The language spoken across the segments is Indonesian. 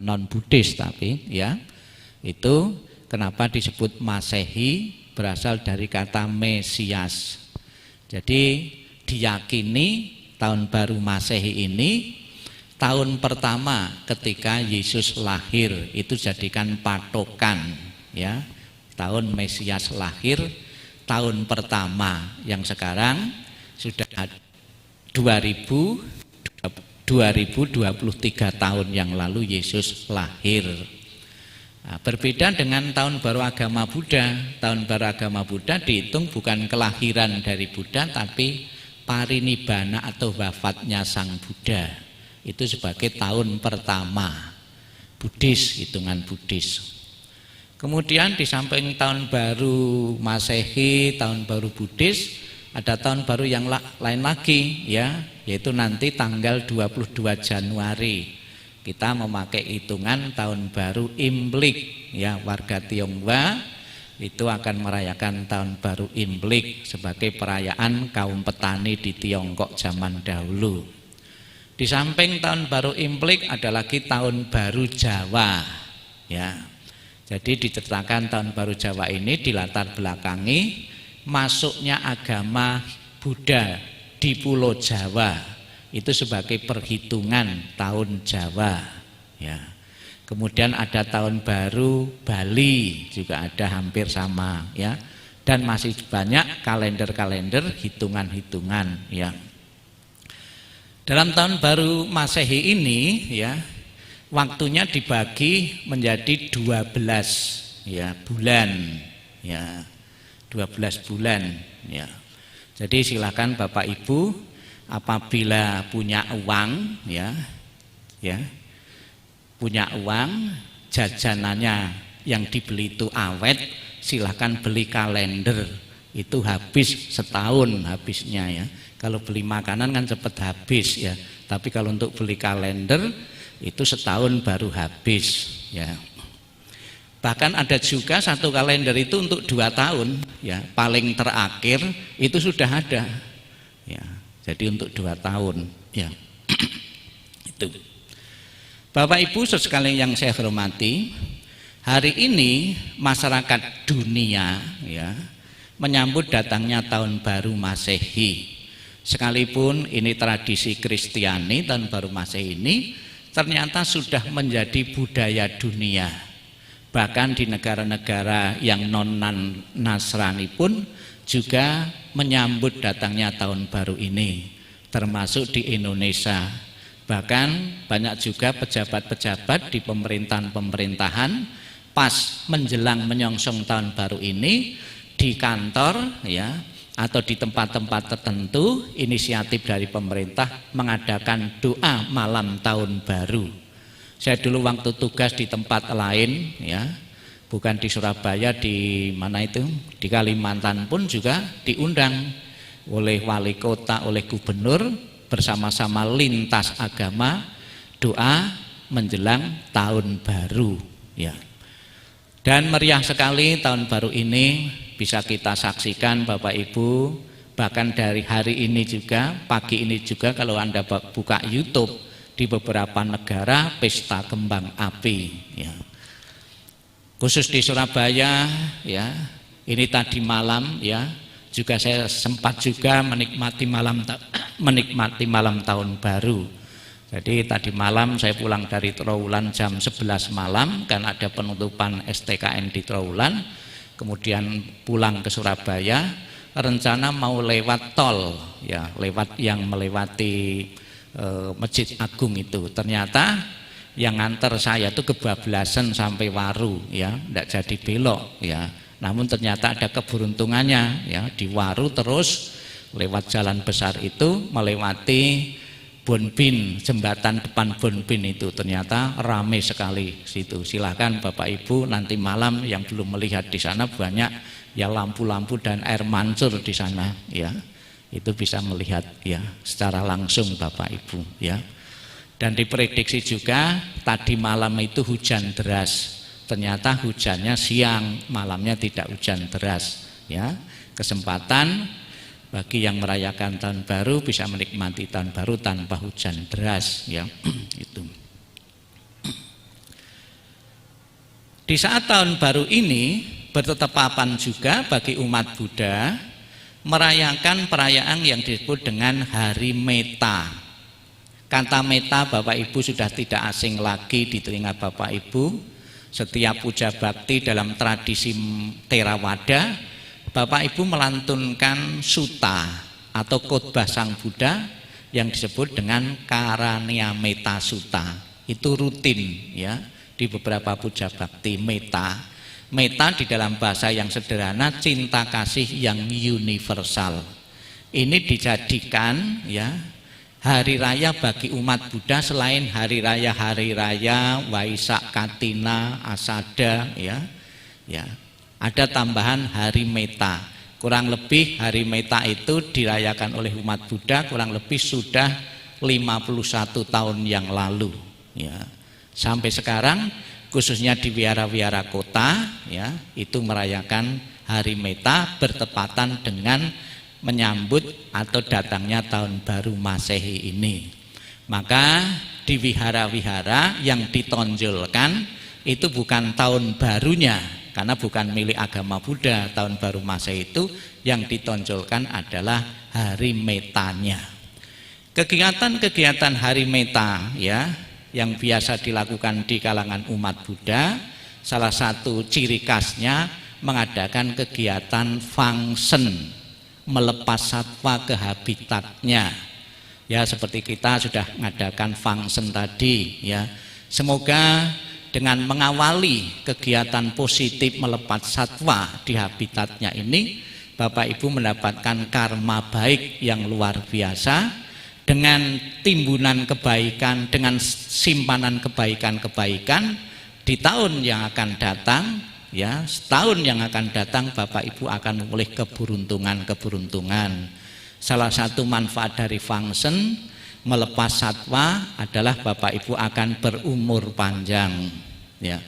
non Buddhis tapi ya. Itu kenapa disebut Masehi, berasal dari kata Mesias. Jadi diyakini tahun baru Masehi ini tahun pertama ketika Yesus lahir, itu jadikan patokan ya. Tahun Mesias lahir tahun pertama, yang sekarang sudah 2023 tahun yang lalu Yesus lahir. Nah, berbeda dengan tahun baru agama Buddha. Tahun baru agama Buddha dihitung bukan kelahiran dari Buddha, tapi parinibbana atau wafatnya sang Buddha. Itu sebagai tahun pertama Buddhis, hitungan Buddhis. Kemudian di samping tahun baru Masehi, tahun baru Buddhis, ada tahun baru yang lain lagi ya, yaitu nanti tanggal 22 Januari. Kita memakai hitungan tahun baru Imlek ya, warga Tionghoa itu akan merayakan tahun baru Imlek sebagai perayaan kaum petani di Tiongkok zaman dahulu. Di samping tahun baru Imlek ada lagi tahun baru Jawa ya. Jadi diceritakan tahun baru Jawa ini dilatar belakangi masuknya agama Buddha di Pulau Jawa. Itu sebagai perhitungan tahun Jawa ya. Kemudian ada tahun baru Bali, juga ada hampir sama ya. Dan masih banyak kalender-kalender, hitungan-hitungan ya. Dalam tahun baru Masehi ini ya, waktunya dibagi menjadi 12 ya bulan ya. 12 bulan ya. Jadi silakan Bapak Ibu apabila punya uang ya, punya uang, jajanannya yang dibeli itu awet, silahkan beli kalender. Itu habis setahun habisnya ya. Kalau beli makanan kan cepat habis ya. Tapi kalau untuk beli kalender itu setahun baru habis ya. Bahkan ada juga satu kalender itu untuk 2 tahun ya. Paling terakhir itu sudah ada ya. Jadi untuk 2 tahun ya. Itu. Bapak Ibu sekalian yang saya hormati, hari ini masyarakat dunia ya menyambut datangnya tahun baru Masehi. Sekalipun ini tradisi Kristiani, tahun baru Masehi ini ternyata sudah menjadi budaya dunia. Bahkan di negara-negara yang non-Nasrani pun juga menyambut datangnya tahun baru ini, termasuk di Indonesia. Bahkan banyak juga pejabat-pejabat di pemerintahan-pemerintahan pas menjelang menyongsong tahun baru ini di kantor ya atau di tempat-tempat tertentu, inisiatif dari pemerintah mengadakan doa malam tahun baru. Saya dulu waktu tugas di tempat lain ya, bukan di Surabaya, di mana itu, di Kalimantan pun juga diundang oleh wali kota, oleh gubernur, bersama-sama lintas agama doa menjelang tahun baru ya. Dan meriah sekali tahun baru ini, bisa kita saksikan Bapak Ibu. Bahkan dari hari ini juga, pagi ini juga kalau Anda buka YouTube, di beberapa negara pesta kembang api ya. Khusus di Surabaya ya, ini tadi malam ya, juga saya sempat juga menikmati malam tahun baru. Jadi tadi malam saya pulang dari Trowulan jam 11 malam, kan ada penutupan STKN di Trowulan. Kemudian pulang ke Surabaya, rencana mau lewat tol ya, lewat yang melewati Masjid Agung itu. Ternyata yang nganter saya itu kebablasan sampai Waru ya, tidak jadi belok ya. Namun ternyata ada keberuntungannya ya, di Waru terus lewat jalan besar itu melewati Bonbin, jembatan depan Bonbin itu ternyata ramai sekali situ. Silakan Bapak Ibu nanti malam yang belum melihat di sana, banyak ya lampu-lampu dan air mancur di sana ya. Itu bisa melihat ya secara langsung Bapak Ibu ya. Dan diprediksi juga tadi malam itu hujan deras. Ternyata hujannya siang, malamnya tidak hujan deras ya. Kesempatan bagi yang merayakan tahun baru bisa menikmati tahun baru tanpa hujan deras ya. Itu. Di saat tahun baru ini bertetapan juga bagi umat Buddha merayakan perayaan yang disebut dengan Hari Meta. Kata Meta Bapak Ibu sudah tidak asing lagi di telinga Bapak Ibu. Setiap puja bakti dalam tradisi Theravada, Bapak Ibu melantunkan sutta atau khotbah Sang Buddha yang disebut dengan Karania Meta Sutta. Itu rutin ya di beberapa puja bakti. Meta di dalam bahasa yang sederhana cinta kasih yang universal. Ini dijadikan ya hari raya bagi umat Buddha selain hari raya Waisak, Katina, Asada ya. Ada tambahan hari Meta. Kurang lebih hari Meta itu dirayakan oleh umat Buddha kurang lebih sudah 51 tahun yang lalu ya. Sampai sekarang khususnya di wihara-wihara kota ya, itu merayakan Hari Meta bertepatan dengan menyambut atau datangnya tahun baru Masehi ini. Maka di wihara-wihara yang ditonjolkan itu bukan tahun barunya, karena bukan milik agama Buddha. Tahun baru Masehi itu yang ditonjolkan adalah Hari Metanya. Kegiatan-kegiatan Hari Meta ya yang biasa dilakukan di kalangan umat Buddha, salah satu ciri khasnya mengadakan kegiatan fangsen, melepas satwa ke habitatnya. Ya, seperti kita sudah mengadakan fangsen tadi ya. Semoga dengan mengawali kegiatan positif melepas satwa di habitatnya ini, Bapak Ibu mendapatkan karma baik yang luar biasa. Dengan timbunan kebaikan, dengan simpanan kebaikan-kebaikan di tahun yang akan datang ya, setahun yang akan datang Bapak Ibu akan memulih keberuntungan. Salah satu manfaat dari fangsen melepas satwa adalah Bapak Ibu akan berumur panjang ya.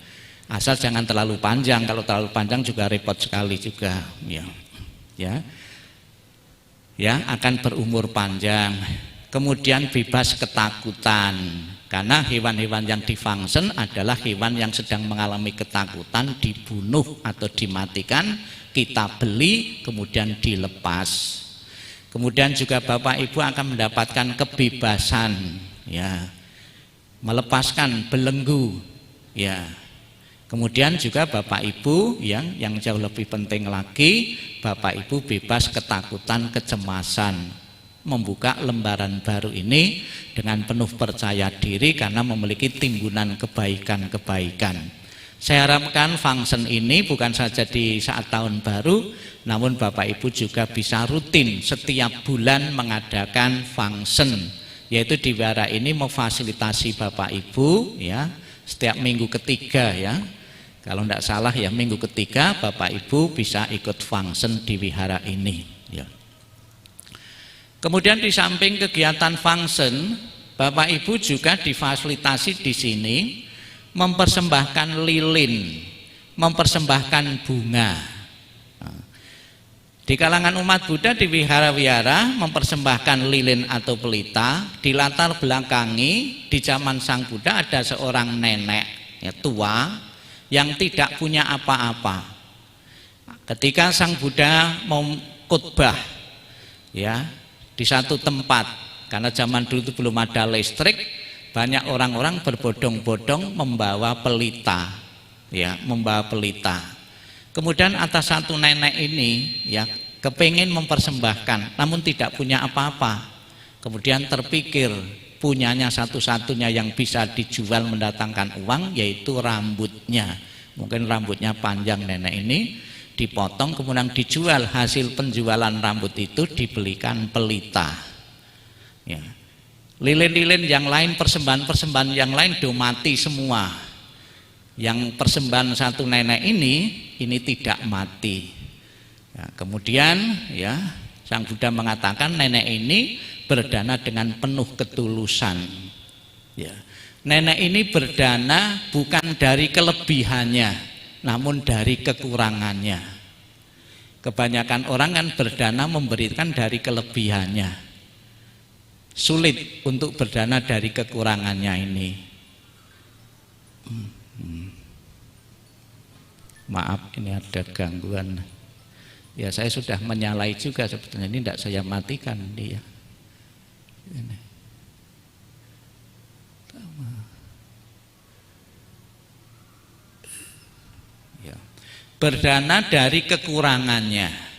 Asal jangan terlalu panjang, kalau terlalu panjang juga repot sekali juga ya akan berumur panjang. Kemudian bebas ketakutan, karena hewan-hewan yang difangsen adalah hewan yang sedang mengalami ketakutan, dibunuh atau dimatikan, kita beli kemudian dilepas. Kemudian juga Bapak Ibu akan mendapatkan kebebasan ya, melepaskan belenggu ya. Kemudian juga Bapak Ibu yang jauh lebih penting lagi, Bapak Ibu bebas ketakutan, kecemasan, membuka lembaran baru ini dengan penuh percaya diri karena memiliki timbunan kebaikan-kebaikan. Saya harapkan fangsen ini bukan saja di saat tahun baru, namun Bapak Ibu juga bisa rutin setiap bulan mengadakan fangsen, yaitu di wihara ini memfasilitasi Bapak Ibu ya setiap minggu ketiga ya. Kalau tidak salah ya minggu ketiga Bapak Ibu bisa ikut fangsen di wihara ini ya. Kemudian di samping kegiatan fangsen, Bapak Ibu juga difasilitasi di sini mempersembahkan lilin, mempersembahkan bunga. Di kalangan umat Buddha di wihara-wihara mempersembahkan lilin atau pelita. Di latar belakangi di zaman Sang Buddha ada seorang nenek ya, tua yang tidak punya apa-apa. Ketika Sang Buddha mau khotbah ya di satu tempat, karena zaman dulu itu belum ada listrik, banyak orang-orang berbondong-bondong membawa pelita ya, membawa pelita. Kemudian atas satu nenek ini ya kepingin mempersembahkan namun tidak punya apa-apa. Kemudian terpikir punyanya satu-satunya yang bisa dijual mendatangkan uang yaitu rambutnya. Mungkin rambutnya panjang nenek ini, dipotong kemudian dijual. Hasil penjualan rambut itu dibelikan pelita ya. Lilin-lilin yang lain, persembahan-persembahan yang lain do mati semua. Yang persembahan satu nenek ini tidak mati ya. Kemudian ya Sang Buddha mengatakan nenek ini berdana dengan penuh ketulusan ya. Nenek ini berdana bukan dari kelebihannya namun dari kekurangannya. Kebanyakan orang kan berdana memberikan dari kelebihannya, sulit untuk berdana dari kekurangannya ini. Maaf, ini ada gangguan. Ya, saya sudah menyalai juga sebetulnya, ini tidak saya matikan dia. Ini. Ya. Berdana dari kekurangannya.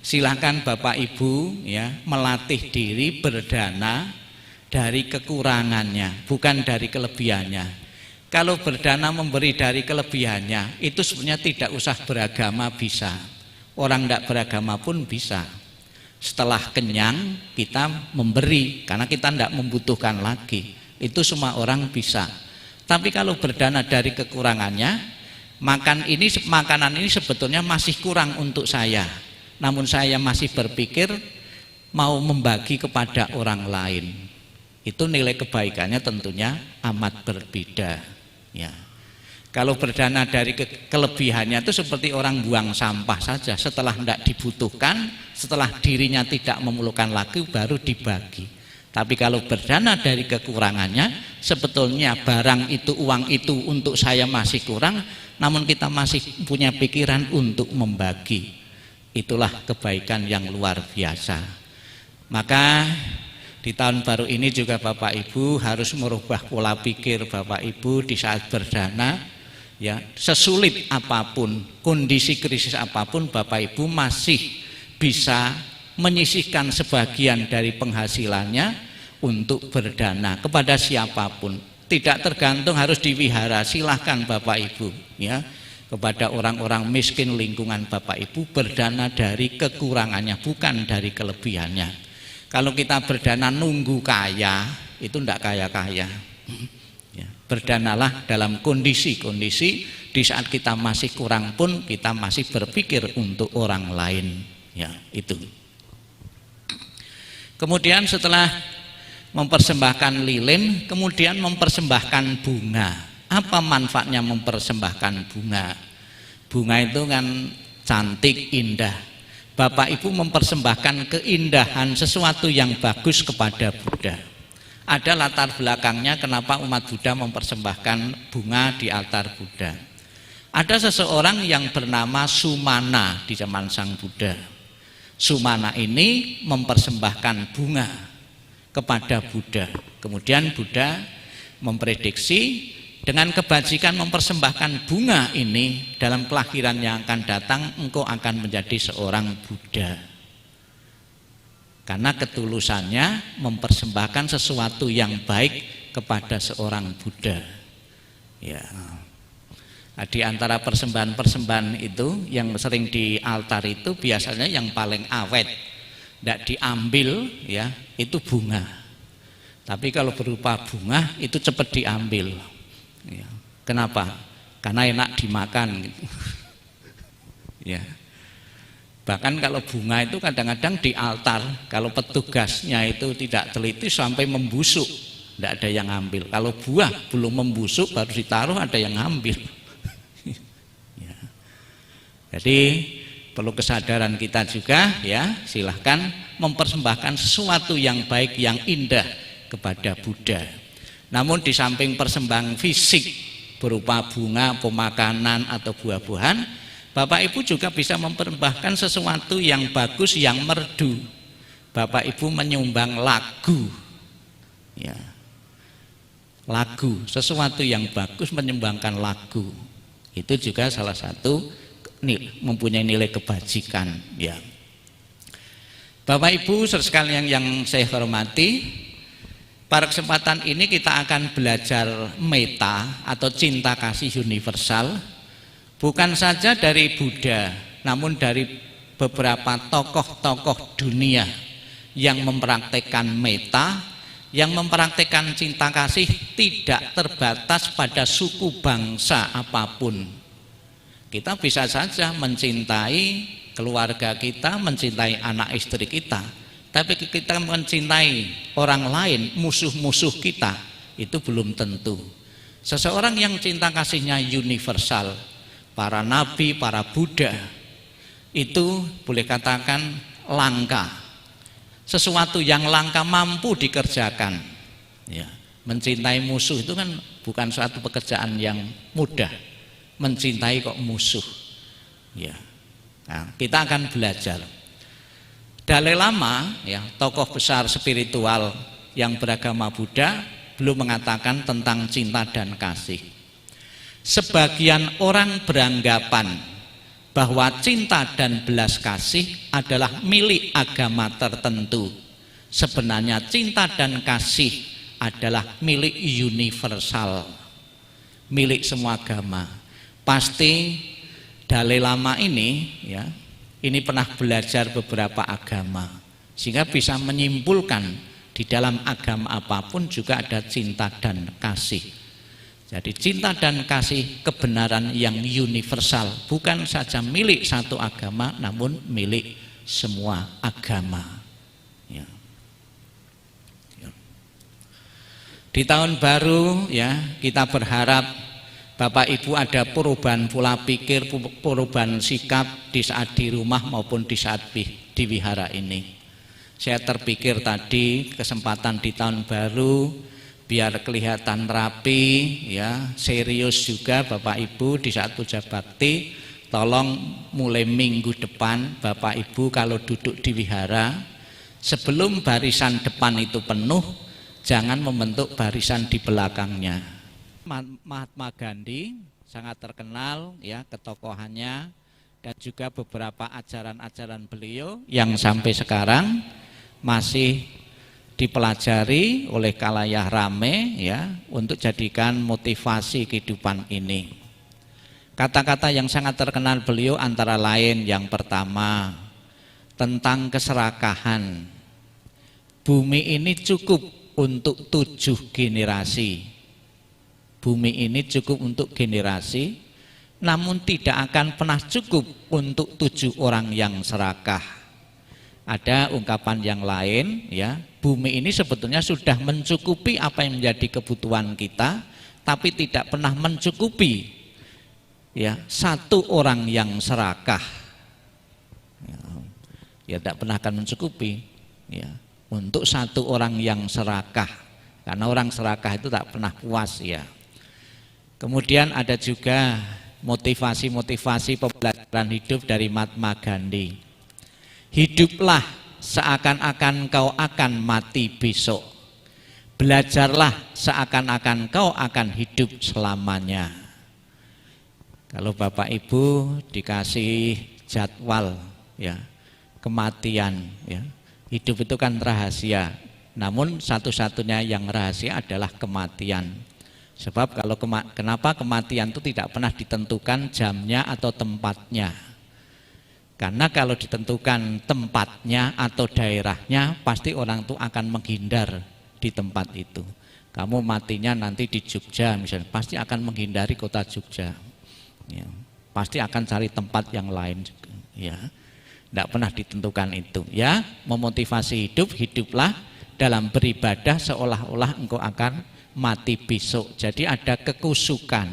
Silakan Bapak Ibu ya melatih diri berdana dari kekurangannya, bukan dari kelebihannya. Kalau berdana memberi dari kelebihannya, itu sebenarnya tidak usah beragama bisa. Orang tidak beragama pun bisa. Setelah kenyang kita memberi, karena kita tidak membutuhkan lagi. Itu semua orang bisa. Tapi kalau berdana dari kekurangannya, makanan ini sebetulnya masih kurang untuk saya. Namun saya masih berpikir mau membagi kepada orang lain. Itu nilai kebaikannya tentunya amat berbeda. Ya. Kalau berdana dari kelebihannya itu seperti orang buang sampah saja, setelah tidak dibutuhkan, setelah dirinya tidak memerlukan lagi baru dibagi. Tapi kalau berdana dari kekurangannya, sebetulnya barang itu, uang itu untuk saya masih kurang, namun kita masih punya pikiran untuk membagi. Itulah kebaikan yang luar biasa. Maka di tahun baru ini juga Bapak Ibu harus merubah pola pikir Bapak Ibu di saat berdana, ya, sesulit apapun, kondisi krisis apapun, Bapak Ibu masih bisa menyisihkan sebagian dari penghasilannya untuk berdana kepada siapapun. Tidak tergantung harus diwihara, silahkan Bapak Ibu ya, kepada orang-orang miskin lingkungan Bapak Ibu berdana dari kekurangannya, bukan dari kelebihannya. Kalau kita berdana nunggu kaya, itu tidak kaya-kaya. Ya, berdanalah dalam kondisi-kondisi di saat kita masih kurang pun kita masih berpikir untuk orang lain. Ya, itu. Kemudian setelah mempersembahkan lilin, kemudian mempersembahkan bunga. Apa manfaatnya mempersembahkan bunga? Bunga itu kan cantik, indah. Bapak Ibu mempersembahkan keindahan sesuatu yang bagus kepada Buddha. Ada latar belakangnya kenapa umat Buddha mempersembahkan bunga di altar Buddha. Ada seseorang yang bernama Sumana di zaman Sang Buddha. Sumana ini mempersembahkan bunga kepada Buddha. Kemudian Buddha memprediksi dengan kebajikan mempersembahkan bunga ini dalam kelahiran yang akan datang engkau akan menjadi seorang Buddha. Karena ketulusannya mempersembahkan sesuatu yang baik kepada seorang Buddha. Ya. Di antara persembahan-persembahan itu yang sering di altar itu biasanya yang paling awet, tidak diambil ya, itu bunga. Tapi kalau berupa bunga itu cepat diambil. Ya. Kenapa? Karena enak dimakan gitu. Ya. Bahkan kalau bunga itu kadang-kadang di altar, kalau petugasnya itu tidak teliti sampai membusuk, tidak ada yang ambil. Kalau buah belum membusuk baru ditaruh ada yang ambil. Ya. Jadi perlu kesadaran kita juga ya, silahkan mempersembahkan sesuatu yang baik, yang indah kepada Buddha. Namun di samping persembahan fisik berupa bunga, pemakanan atau buah-buahan, Bapak Ibu juga bisa mempersembahkan sesuatu yang bagus, yang merdu. Bapak Ibu menyumbang lagu. Ya. Lagu, sesuatu yang bagus menyumbangkan lagu. Itu juga salah satu mempunyai nilai kebajikan, ya. Bapak Ibu sekalian yang saya hormati, pada kesempatan ini kita akan belajar metta atau cinta kasih universal, bukan saja dari Buddha, namun dari beberapa tokoh-tokoh dunia yang mempraktekkan metta, yang mempraktekkan cinta kasih tidak terbatas pada suku bangsa apapun. Kita bisa saja mencintai keluarga kita, mencintai anak istri kita, tapi kita mencintai orang lain, musuh-musuh kita, itu belum tentu. Seseorang yang cinta kasihnya universal, para nabi, para Buddha, itu boleh katakan langka. Sesuatu yang langka mampu dikerjakan. Ya, mencintai musuh itu kan bukan suatu pekerjaan yang mudah. Mencintai kok musuh. Ya. Nah, kita akan belajar. Dalai Lama, ya, tokoh besar spiritual yang beragama Buddha, belum mengatakan tentang cinta dan kasih. Sebagian orang beranggapan bahwa cinta dan belas kasih adalah milik agama tertentu. Sebenarnya cinta dan kasih adalah milik universal, milik semua agama. Pasti Dalai Lama ini, ya, ini pernah belajar beberapa agama, sehingga bisa menyimpulkan di dalam agama apapun juga ada cinta dan kasih. Jadi cinta dan kasih kebenaran yang universal, bukan saja milik satu agama, namun milik semua agama. Ya. Ya. Di tahun baru, ya, kita berharap Bapak Ibu ada perubahan pola pikir, perubahan sikap di saat di rumah maupun di saat di wihara ini. Saya terpikir tadi kesempatan di tahun baru biar kelihatan rapi, ya, serius juga Bapak Ibu di saat puja bakti. Tolong mulai minggu depan Bapak Ibu kalau duduk di wihara, sebelum barisan depan itu penuh, jangan membentuk barisan di belakangnya. Mahatma Gandhi sangat terkenal, ya, ketokohannya dan juga beberapa ajaran-ajaran beliau yang sampai sekarang masih dipelajari oleh khalayak rame, ya, untuk jadikan motivasi kehidupan ini. Kata-kata yang sangat terkenal beliau antara lain yang pertama tentang keserakahan. Bumi ini cukup untuk 7 generasi. Bumi ini cukup untuk generasi, namun tidak akan pernah cukup untuk 7 orang yang serakah. Ada ungkapan yang lain, ya, bumi ini sebetulnya sudah mencukupi apa yang menjadi kebutuhan kita, tapi tidak pernah mencukupi, ya, 1 orang yang serakah. Ya, tidak pernah akan mencukupi, ya, untuk 1 orang yang serakah, karena orang serakah itu tak pernah puas, ya. Kemudian ada juga motivasi-motivasi pembelajaran hidup dari Mahatma Gandhi. Hiduplah seakan-akan kau akan mati besok. Belajarlah seakan-akan kau akan hidup selamanya. Kalau Bapak Ibu dikasih jadwal, ya, kematian, ya, hidup itu kan rahasia. Namun satu-satunya yang rahasia adalah kematian. Sebab kalau kenapa kematian itu tidak pernah ditentukan jamnya atau tempatnya. Karena kalau ditentukan tempatnya atau daerahnya, pasti orang itu akan menghindar di tempat itu. Kamu matinya nanti di Jogja misalnya, pasti akan menghindari kota Jogja, ya, pasti akan cari tempat yang lain juga, ya. Tidak pernah ditentukan itu, ya. Memotivasi hidup, hiduplah dalam beribadah seolah-olah engkau akan mati besok. Jadi ada kekusukan,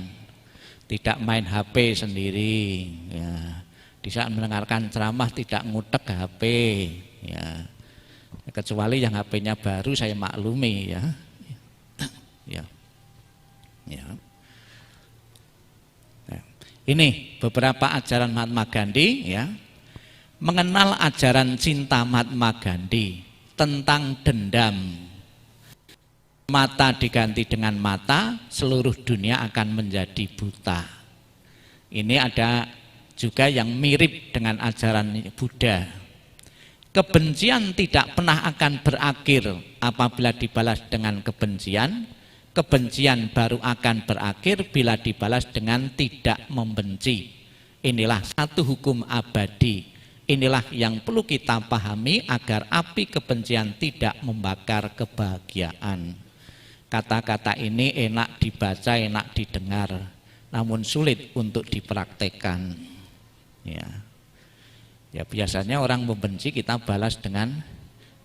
tidak main HP sendiri, ya. Di saat mendengarkan ceramah tidak ngutek HP, ya. Kecuali yang HP-nya baru saya maklumi, ya. Ya. Ya. Nah, ini beberapa ajaran Mahatma Gandhi, ya. Mengenal ajaran cinta Mahatma Gandhi tentang dendam. Mata diganti dengan mata, seluruh dunia akan menjadi buta. Ini ada juga yang mirip dengan ajaran Buddha. Kebencian tidak pernah akan berakhir apabila dibalas dengan kebencian. Kebencian baru akan berakhir bila dibalas dengan tidak membenci. Inilah satu hukum abadi. Inilah yang perlu kita pahami agar api kebencian tidak membakar kebahagiaan. Kata-kata ini enak dibaca, enak didengar, namun sulit untuk dipraktekkan. Ya, ya, biasanya orang membenci kita balas dengan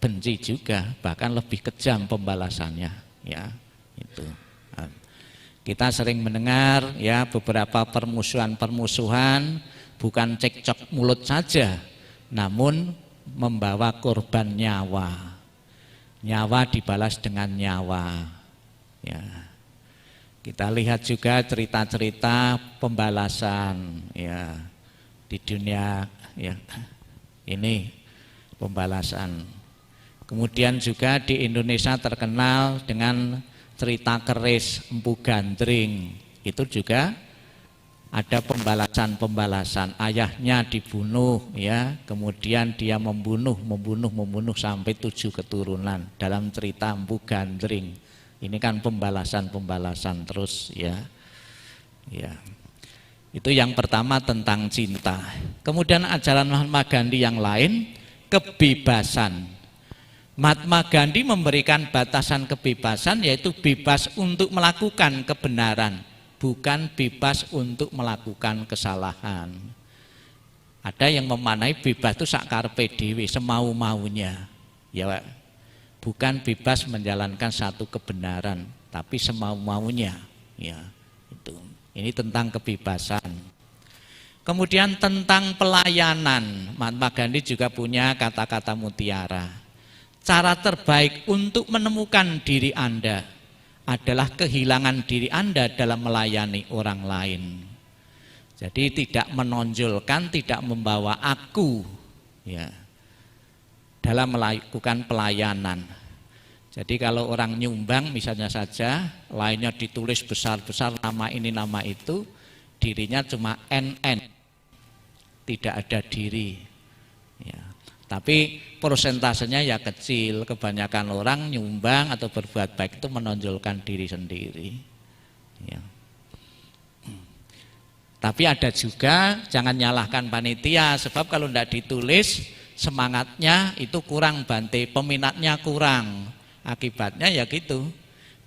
benci juga, bahkan lebih kejam pembalasannya. Ya, itu. Kita sering mendengar, ya, beberapa permusuhan-permusuhan bukan cekcok mulut saja, namun membawa korban nyawa. Nyawa dibalas dengan nyawa. Ya. Kita lihat juga cerita-cerita pembalasan, ya, di dunia ya ini pembalasan. Kemudian juga di Indonesia terkenal dengan cerita keris Empu Gandring, itu juga ada pembalasan-pembalasan. Ayahnya dibunuh ya, kemudian dia membunuh sampai 7 keturunan dalam cerita Empu Gandring. Ini kan pembalasan-pembalasan terus ya. Ya. Itu yang pertama tentang cinta. Kemudian ajaran Mahatma Gandhi yang lain, kebebasan. Mahatma Gandhi memberikan batasan kebebasan, yaitu bebas untuk melakukan kebenaran, bukan bebas untuk melakukan kesalahan. Ada yang memaknai bebas itu sak karepe dhewe, semau-maunya. Ya, bukan bebas menjalankan satu kebenaran, tapi semau-maunya. Ya, itu. Ini tentang kebebasan. Kemudian tentang pelayanan, Mahatma Gandhi juga punya kata-kata mutiara. Cara terbaik untuk menemukan diri Anda adalah kehilangan diri Anda dalam melayani orang lain. Jadi tidak menonjolkan, tidak membawa aku ya, dalam melakukan pelayanan. Jadi kalau orang nyumbang misalnya saja, lainnya ditulis besar-besar nama ini nama itu, dirinya cuma NN, tidak ada diri. Ya. Tapi persentasenya ya kecil, kebanyakan orang nyumbang atau berbuat baik itu menonjolkan diri sendiri. Ya. Tapi ada juga, jangan nyalahkan panitia, sebab kalau tidak ditulis semangatnya itu kurang Bante, peminatnya kurang. Akibatnya ya gitu,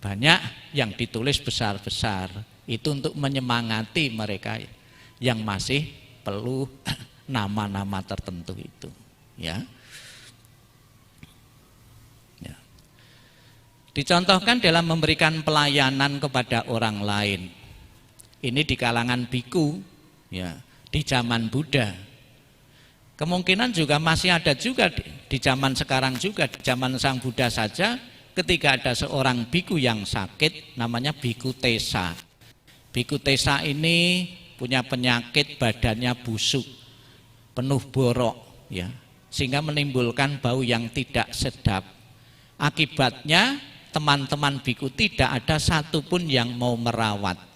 banyak yang ditulis besar-besar, itu untuk menyemangati mereka yang masih perlu nama-nama tertentu itu. Ya. Ya. Dicontohkan dalam memberikan pelayanan kepada orang lain. Ini di kalangan biku, ya, di zaman Buddha. Kemungkinan juga masih ada juga di zaman sekarang juga, di zaman Sang Buddha saja, ketika ada seorang biku yang sakit, namanya biku Tesa. Biku Tesa ini punya penyakit badannya busuk, penuh borok, ya, sehingga menimbulkan bau yang tidak sedap. Akibatnya teman-teman biku tidak ada satupun yang mau merawat.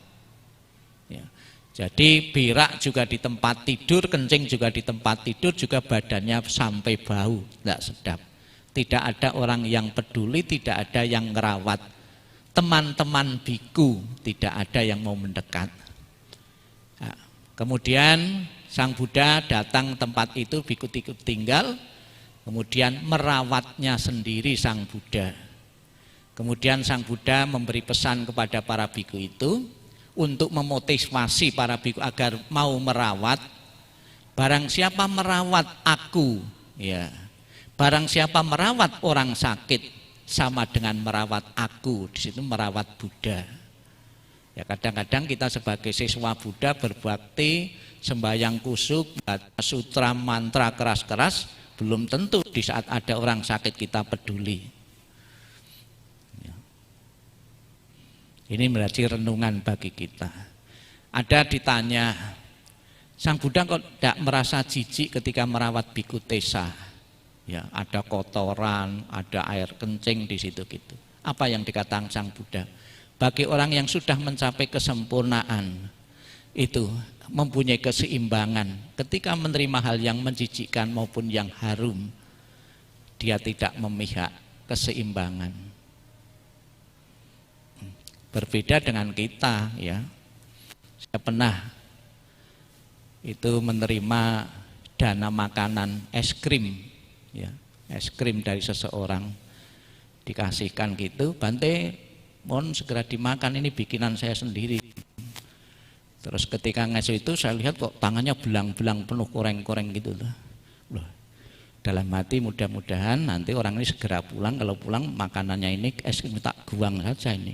Jadi berak juga di tempat tidur, kencing juga di tempat tidur, juga badannya sampai bau, tidak sedap. Tidak ada orang yang peduli, tidak ada yang merawat. Teman-teman biku tidak ada yang mau mendekat. Nah, kemudian Sang Buddha datang tempat itu, biku tinggal, kemudian merawatnya sendiri Sang Buddha. Kemudian Sang Buddha memberi pesan kepada para biku itu, untuk memotivasi para biku agar mau merawat. Barang siapa merawat aku, ya, barang siapa merawat orang sakit sama dengan merawat aku. Di situ merawat Buddha. Ya, kadang-kadang kita sebagai siswa Buddha berbakti, sembahyang kusuk, baca sutra mantra keras-keras, belum tentu di saat ada orang sakit kita peduli. Ini menjadi renungan bagi kita. Ada ditanya, Sang Buddha kok tidak merasa jijik ketika merawat biku Tesa? Ya, ada kotoran, ada air kencing di situ gitu. Apa yang dikatakan Sang Buddha? Bagi orang yang sudah mencapai kesempurnaan, itu mempunyai keseimbangan. Ketika menerima hal yang menjijikkan maupun yang harum, dia tidak memihak, keseimbangan. Berbeda dengan kita, ya. Saya pernah itu menerima dana makanan es krim, ya, es krim dari seseorang, dikasihkan gitu, Bante, mohon segera dimakan, ini bikinan saya sendiri. Terus ketika ngasih itu saya lihat kok tangannya belang-belang penuh koreng-koreng gitu loh. Dalam hati mudah-mudahan nanti orang ini segera pulang, kalau pulang makanannya ini es krim tak buang saja ini.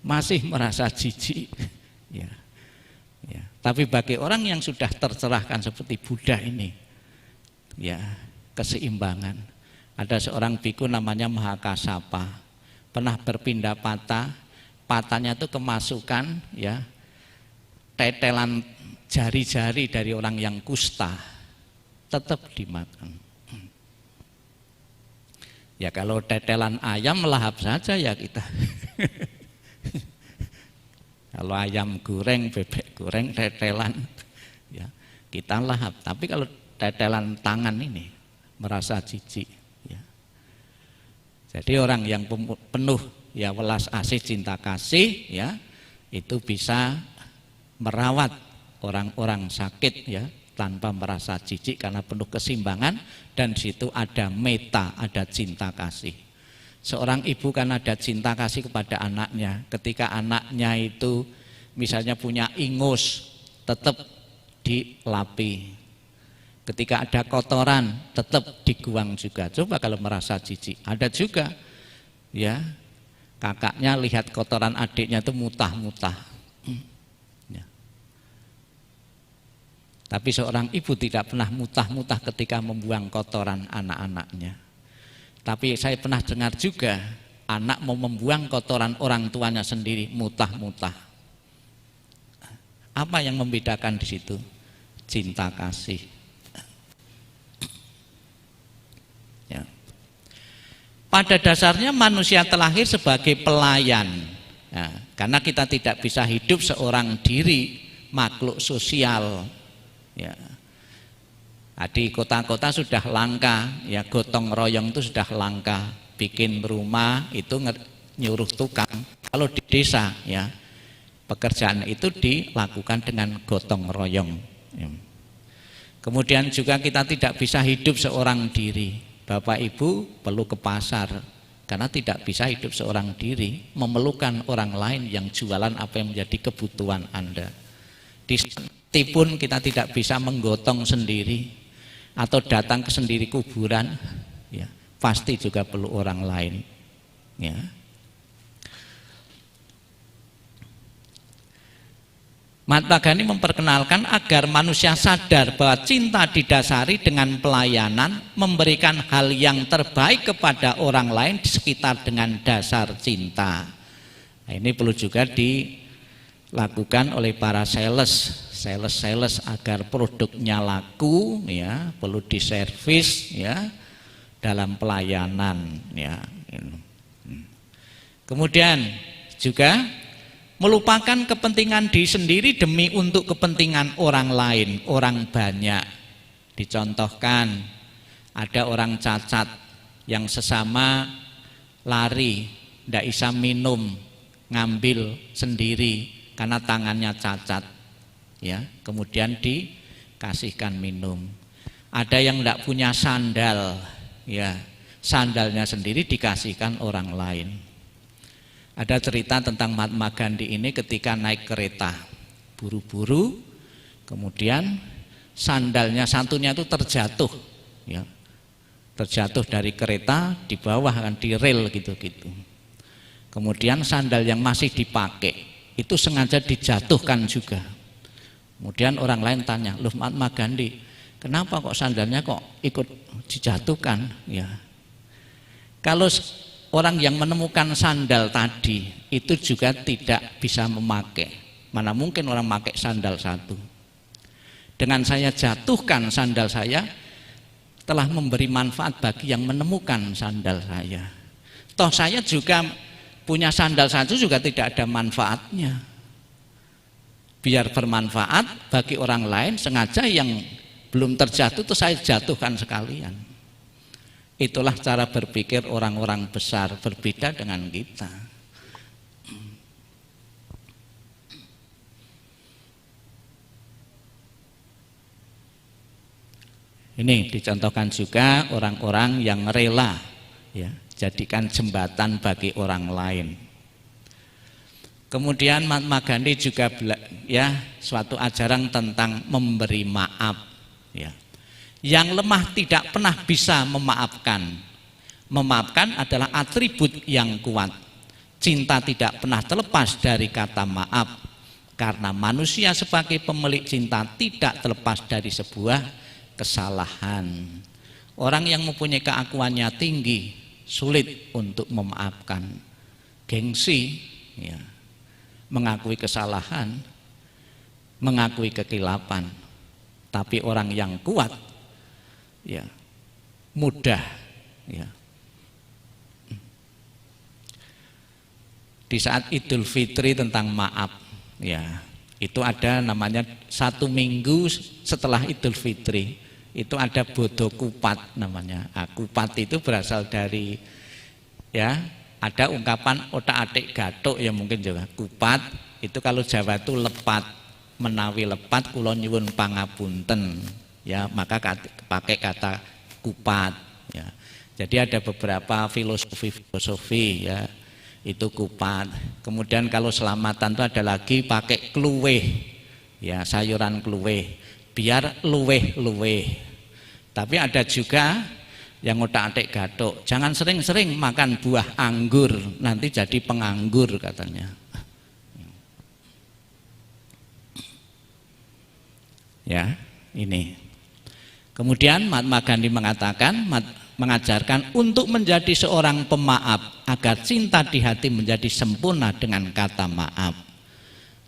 Masih merasa jijik, ya. Ya. Tapi bagi orang yang sudah tercerahkan seperti Buddha ini, ya, keseimbangan. Ada seorang biku namanya Mahakasapa, pernah berpindah patah, patahnya itu kemasukan, ya, tetelan jari-jari dari orang yang kusta tetap dimakan. Ya kalau tetelan ayam lahap saja ya kita. Kalau ayam goreng, bebek goreng, tetelan ya kita lahap. Tapi kalau tetelan tangan ini merasa jijik ya. Jadi orang yang penuh ya welas asih cinta kasih ya itu bisa merawat orang-orang sakit ya tanpa merasa jijik karena penuh keseimbangan, dan di situ ada meta, ada cinta kasih. Seorang ibu kan ada cinta kasih kepada anaknya. Ketika anaknya itu misalnya punya ingus, tetap dilapi. Ketika ada kotoran, tetap dibuang juga. Coba kalau merasa jijik. Ada juga ya kakaknya lihat kotoran adiknya itu mutah-mutah. Tapi seorang ibu tidak pernah mutah-mutah ketika membuang kotoran anak-anaknya. Tapi saya pernah dengar juga anak mau membuang kotoran orang tuanya sendiri mutah-mutah. Apa yang membedakan di situ? Cinta kasih. Ya. Pada dasarnya manusia terlahir sebagai pelayan. Ya, karena kita tidak bisa hidup seorang diri, makhluk sosial. Ya. Di kota-kota sudah langka, ya gotong royong itu sudah langka. Bikin rumah itu nyuruh tukang. Kalau di desa ya pekerjaan itu dilakukan dengan gotong royong. Ya. Kemudian juga kita tidak bisa hidup seorang diri. Bapak Ibu perlu ke pasar karena tidak bisa hidup seorang diri, memerlukan orang lain yang jualan apa yang menjadi kebutuhan Anda. Di pun kita tidak bisa menggotong sendiri atau datang ke sendiri kuburan, ya, pasti juga perlu orang lain. Ya. Mahatma Gandhi memperkenalkan agar manusia sadar bahwa cinta didasari dengan pelayanan, memberikan hal yang terbaik kepada orang lain di sekitar dengan dasar cinta. Nah, ini perlu juga dilakukan oleh para sales agar produknya laku ya, perlu diservis ya dalam pelayanan ya. Kemudian juga melupakan kepentingan diri sendiri demi untuk kepentingan orang lain, orang banyak. Dicontohkan ada orang cacat yang sesama lari, tidak bisa minum, ngambil sendiri karena tangannya cacat. Ya, kemudian dikasihkan minum. Ada yang tidak punya sandal, ya, sandalnya sendiri dikasihkan orang lain. Ada cerita tentang Mahatma Gandhi ini ketika naik kereta, buru-buru, kemudian sandalnya satunya itu terjatuh, ya, terjatuh dari kereta di bawah kan di rel gitu-gitu. Kemudian sandal yang masih dipakai itu sengaja dijatuhkan juga. Kemudian orang lain tanya, loh Mahatma Gandhi, kenapa kok sandalnya kok ikut dijatuhkan? Ya, kalau orang yang menemukan sandal tadi itu juga tidak bisa memakai, mana mungkin orang pakai sandal satu. Dengan saya jatuhkan sandal saya, telah memberi manfaat bagi yang menemukan sandal saya. Toh saya juga punya sandal satu juga tidak ada manfaatnya. Biar bermanfaat bagi orang lain, sengaja yang belum terjatuh itu saya jatuhkan sekalian. Itulah cara berpikir orang-orang besar, berbeda dengan kita. Ini dicontohkan juga orang-orang yang rela ya, jadikan jembatan bagi orang lain. Kemudian Mahatma Gandhi juga ya suatu ajaran tentang memberi maaf ya. Yang lemah tidak pernah bisa memaafkan. Memaafkan adalah atribut yang kuat. Cinta tidak pernah terlepas dari kata maaf. Karena manusia sebagai pemilik cinta tidak terlepas dari sebuah kesalahan. Orang yang mempunyai keakuannya tinggi sulit untuk memaafkan. Gengsi ya, mengakui kesalahan mengakui kekilapan. Tapi orang yang kuat ya mudah ya. Di saat Idul Fitri tentang maaf ya, itu ada namanya 1 minggu setelah Idul Fitri itu ada bodo kupat namanya. Kupat itu berasal dari ya, ada ungkapan otak-atik gatuk ya mungkin juga. Kupat itu kalau Jawa itu lepat, menawi lepat kula nyuwun pangapunten ya, maka pakai kata kupat ya. Jadi ada beberapa filosofi ya, itu kupat. Kemudian kalau selamatan itu ada lagi pakai kluweh ya, sayuran kluweh biar luweh-luweh. Tapi ada juga yang otak-atik gatuk, jangan sering-sering makan buah anggur, nanti jadi penganggur katanya. Ya, ini. Kemudian Mahatma Gandhi mengajarkan untuk menjadi seorang pemaaf agar cinta di hati menjadi sempurna dengan kata maaf.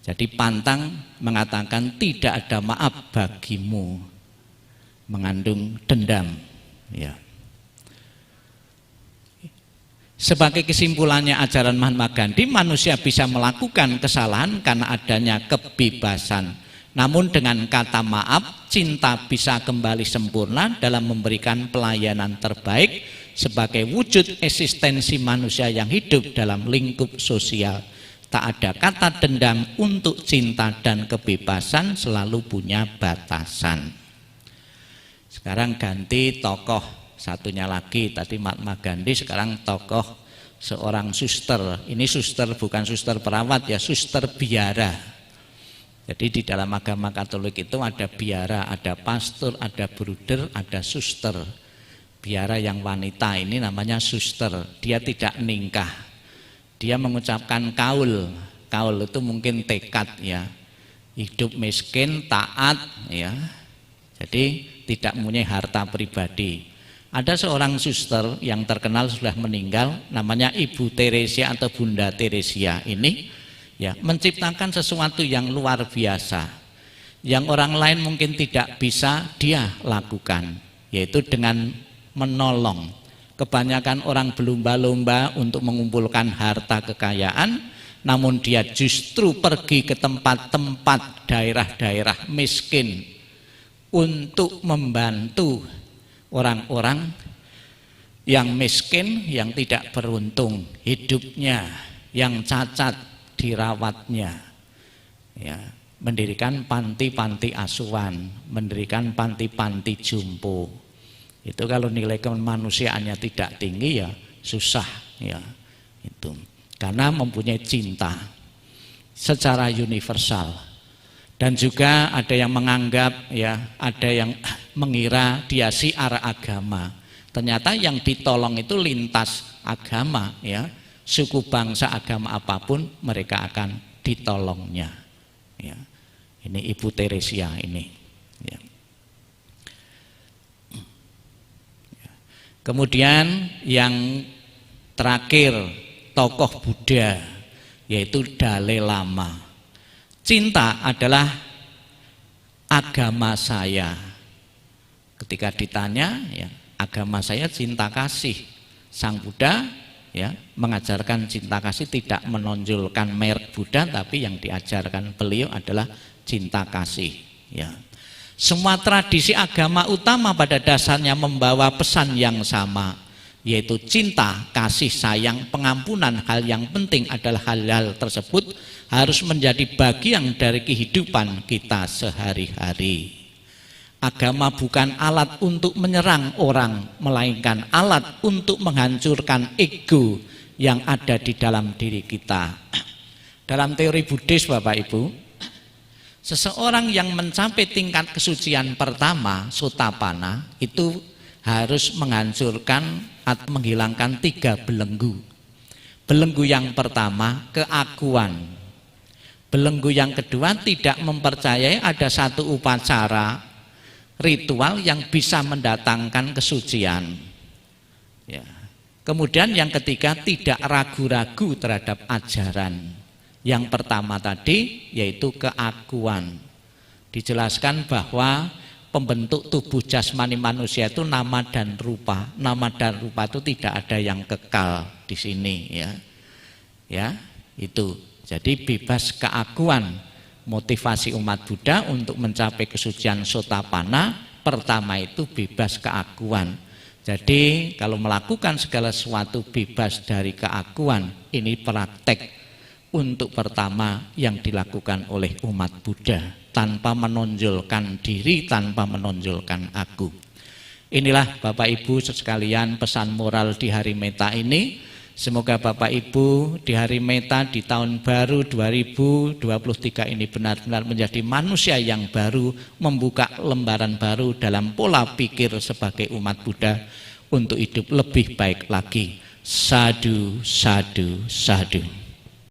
Jadi pantang mengatakan tidak ada maaf bagimu, mengandung dendam ya. Sebagai kesimpulannya ajaran Mahatma Gandhi, manusia bisa melakukan kesalahan karena adanya kebebasan. Namun dengan kata maaf, cinta bisa kembali sempurna dalam memberikan pelayanan terbaik sebagai wujud eksistensi manusia yang hidup dalam lingkup sosial. Tak ada kata dendam untuk cinta dan kebebasan selalu punya batasan. Sekarang ganti tokoh satunya lagi, tadi Mahatma Gandhi, sekarang tokoh seorang suster. Ini suster bukan suster perawat ya, suster biara. Jadi di dalam agama Katolik itu ada biara, ada pastor, ada bruder, ada suster. Biara yang wanita ini namanya suster. Dia tidak nikah, dia mengucapkan kaul. Kaul itu mungkin tekad ya, hidup miskin, taat ya. Jadi tidak mempunyai harta pribadi. Ada seorang suster yang terkenal sudah meninggal, namanya Ibu Teresia atau Bunda Teresia ini ya, menciptakan sesuatu yang luar biasa yang orang lain mungkin tidak bisa, dia lakukan, yaitu dengan menolong. Kebanyakan orang berlomba-lomba untuk mengumpulkan harta kekayaan, namun dia justru pergi ke tempat-tempat daerah-daerah miskin untuk membantu orang-orang yang miskin, yang tidak beruntung hidupnya, yang cacat dirawatnya ya, mendirikan panti-panti asuhan, mendirikan panti-panti jompo. Itu kalau nilai kemanusiaannya tidak tinggi ya susah ya, itu karena mempunyai cinta secara universal. Dan juga ada yang menganggap ya, ada yang mengira dia siar agama, ternyata yang ditolong itu lintas agama ya, suku bangsa agama apapun mereka akan ditolongnya ya. Ini Ibu Teresia ini ya. Kemudian yang terakhir tokoh Buddha yaitu Dalai Lama. Cinta adalah agama saya. Ketika ditanya ya, agama saya cinta kasih. Sang Buddha ya mengajarkan cinta kasih, tidak menonjolkan merek Buddha, tapi yang diajarkan beliau adalah cinta kasih ya. Semua tradisi agama utama pada dasarnya membawa pesan yang sama, yaitu cinta, kasih sayang, pengampunan. Hal yang penting adalah hal-hal tersebut harus menjadi bagian dari kehidupan kita sehari-hari. Agama bukan alat untuk menyerang orang, melainkan alat untuk menghancurkan ego yang ada di dalam diri kita. Dalam teori Buddhis Bapak Ibu, seseorang yang mencapai tingkat kesucian pertama, Sotapanna, itu harus menghancurkan atau menghilangkan 3 belenggu. Belenggu yang pertama, keakuan. Belenggu yang kedua, tidak mempercayai ada satu upacara ritual yang bisa mendatangkan kesucian ya. Kemudian yang ketiga, tidak ragu-ragu terhadap ajaran. Yang pertama tadi yaitu keakuan. dijelaskan bahwa pembentuk tubuh jasmani manusia itu nama dan rupa. Nama dan rupa itu tidak ada yang kekal di sini ya. Ya, itu. Jadi bebas keakuan. Motivasi umat Buddha untuk mencapai kesucian Sotapanna pertama itu bebas keakuan. Jadi kalau melakukan segala sesuatu bebas dari keakuan, ini praktek untuk pertama yang dilakukan oleh umat Buddha tanpa menonjolkan diri, tanpa menonjolkan aku. Inilah Bapak Ibu sekalian pesan moral di hari Meta ini. Semoga Bapak Ibu di hari Meta di tahun baru 2023 ini benar-benar menjadi manusia yang baru, membuka lembaran baru dalam pola pikir sebagai umat Buddha untuk hidup lebih baik lagi. Sadhu, sadhu, sadhu.